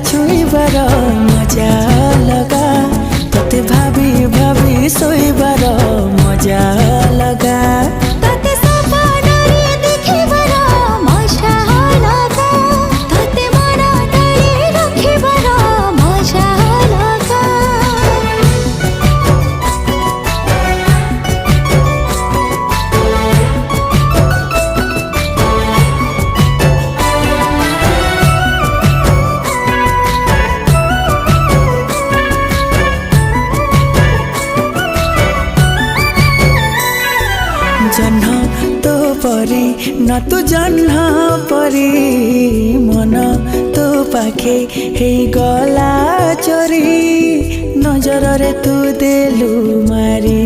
छुईबार मजा लगा तोते भाभी भाभी सोईबार मजा लगा तोते सपनारे देखिबार मजा लगा तोते मन तले रखिबार मजा लगा जन्ह तो परी न तू जन्ह परी मन तो पाखे हे गला चोरी नजर रे तू देलु मारी